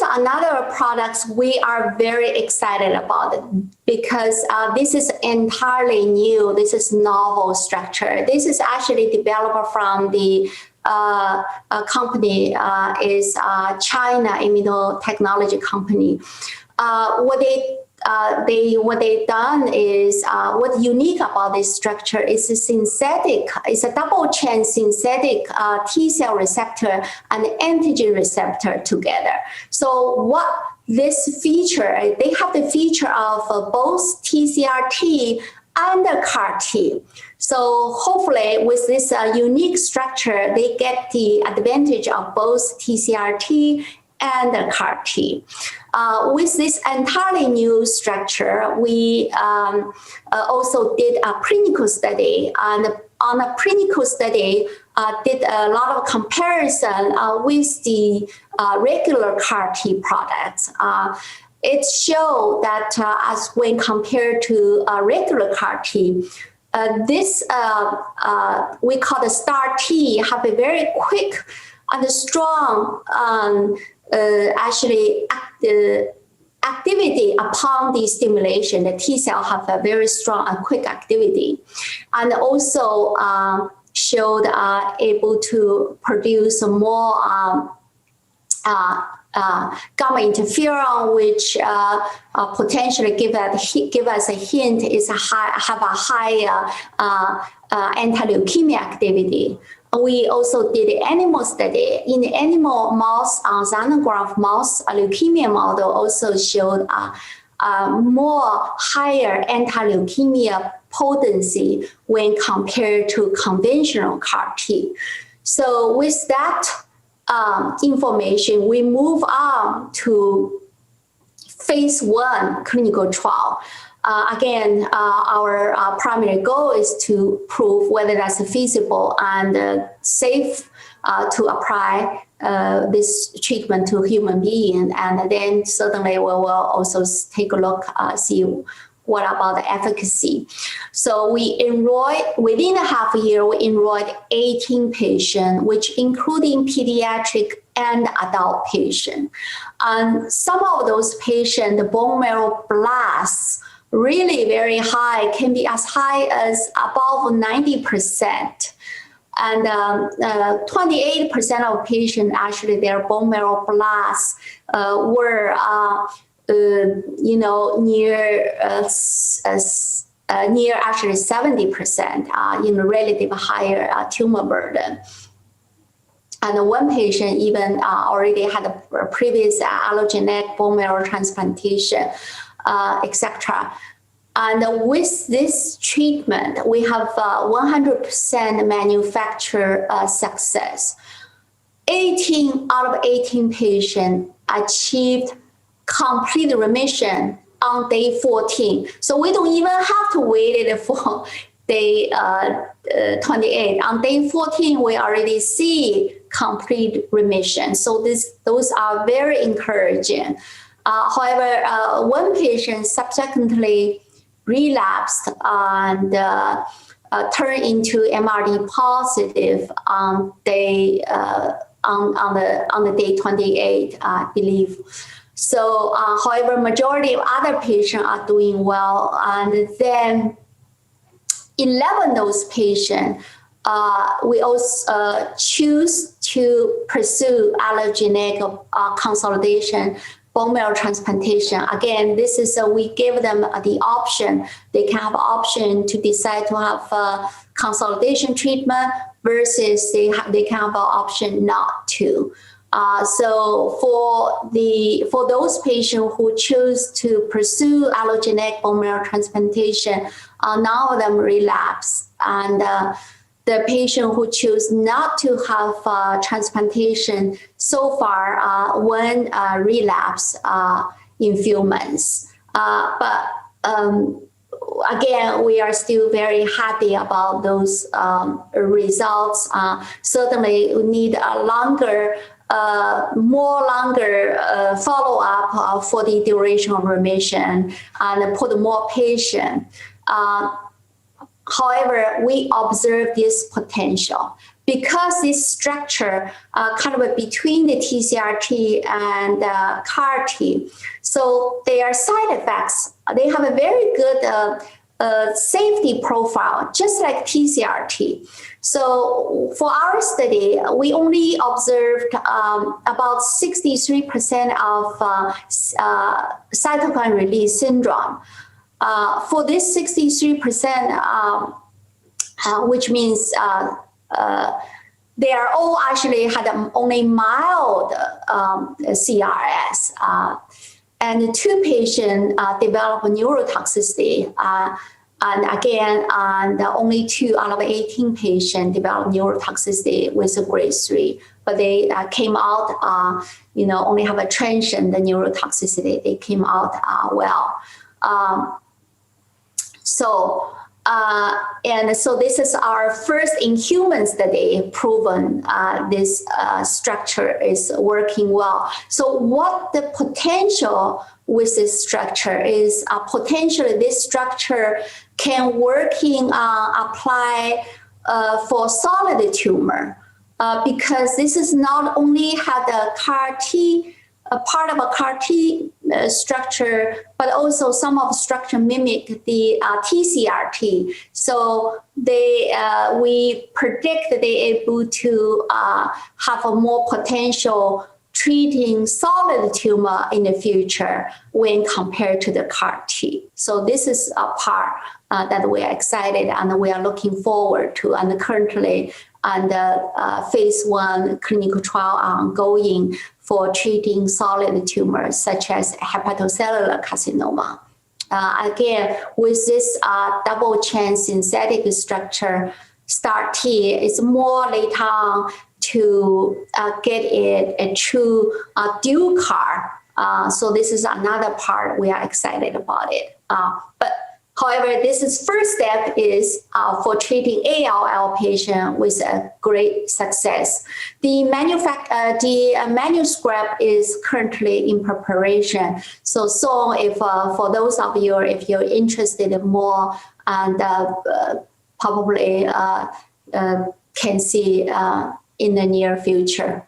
another product we are very excited about it because this is entirely new. This is novel structure. This is actually developed from the company is China immunotechnology company. What they've done is what's unique about this structure is a synthetic, it's a double chain synthetic T cell receptor and antigen receptor together. So what this feature, they have the feature of both TCR-T and the CAR-T. So hopefully with this unique structure, they get the advantage of both TCR-T and the CAR-T. With this entirely new structure, we also did a clinical study, and on a clinical study, did a lot of comparison with the regular CAR-T products. It showed that as when compared to regular CAR-T, this we call the STAR-T have a very quick and strong activity upon the stimulation. The T cell have a very strong and quick activity, and also showed able to produce more gamma interferon, which potentially give us a hint is have a higher anti-leukemia activity. We also did an animal study. In the animal mouse, xenograft mouse leukemia model also showed more higher anti-leukemia potency when compared to conventional CAR-T. So with that information, we move on to phase 1 clinical trial. Again, our primary goal is to prove whether that's feasible and safe to apply this treatment to human beings. And then certainly we will also take a look, see what about the efficacy. So we enrolled, within a half a year, we enrolled 18 patients, which including pediatric and adult patients. And some of those patients, the bone marrow blasts, really very high, can be as high as above 90%. And 28% of patients, actually their bone marrow blasts were, near actually 70% in relative higher tumor burden. And one patient even already had a previous allogeneic bone marrow transplantation, etc. And with this treatment, we have 100% manufacture success. 18 out of 18 patients achieved complete remission on day 14. So we don't even have to wait for day 28. On day 14, we already see complete remission. So those are very encouraging. However, one patient subsequently relapsed and turned into MRD positive on day on the day 28, I believe. So, however, majority of other patients are doing well, and then 11 of those patients, we also choose to pursue allogeneic consolidation bone marrow transplantation. Again, this is we give them the option. They can have option to decide to have consolidation treatment versus they can have an option not to. So for those patients who choose to pursue allogeneic bone marrow transplantation, none of them relapse, and the patient who choose not to have transplantation so far one relapse in few months. But again, we are still very happy about those results. Certainly, we need a longer follow-up for the duration of remission and put more patients. However, we observe this potential because this structure kind of between the TCR-T and CAR-T, so their side effects, they have a very good safety profile, just like TCR-T. So for our study, we only observed about 63% of cytokine release syndrome. For this 63%, which means they are all actually had only mild CRS. And 2 patients developed neurotoxicity. And again, only 2 out of 18 patients developed neurotoxicity with a grade 3. But they came out, only have a transient neurotoxicity. They came out well. So this is our first in human study proven this structure is working well. So what the potential with this structure is potentially this structure can apply for solid tumor because this is not only had a CAR-T, a part of a CAR-T structure, but also some of the structure mimic the TCR-T. So we predict that they're able to have a more potential treating solid tumor in the future when compared to the CAR-T. So this is a part that we are excited and we are looking forward to. And currently, phase 1 clinical trial ongoing for treating solid tumors such as hepatocellular carcinoma. Again, with this double-chain synthetic structure, STAR-T is more later on to get it a true dual CAR. So this is another part we are excited about it. But however, this is first step is for treating ALL patient with a great success. The manuscript is currently in preparation. So if for those of you, if you're interested in more, and probably can see in the near future.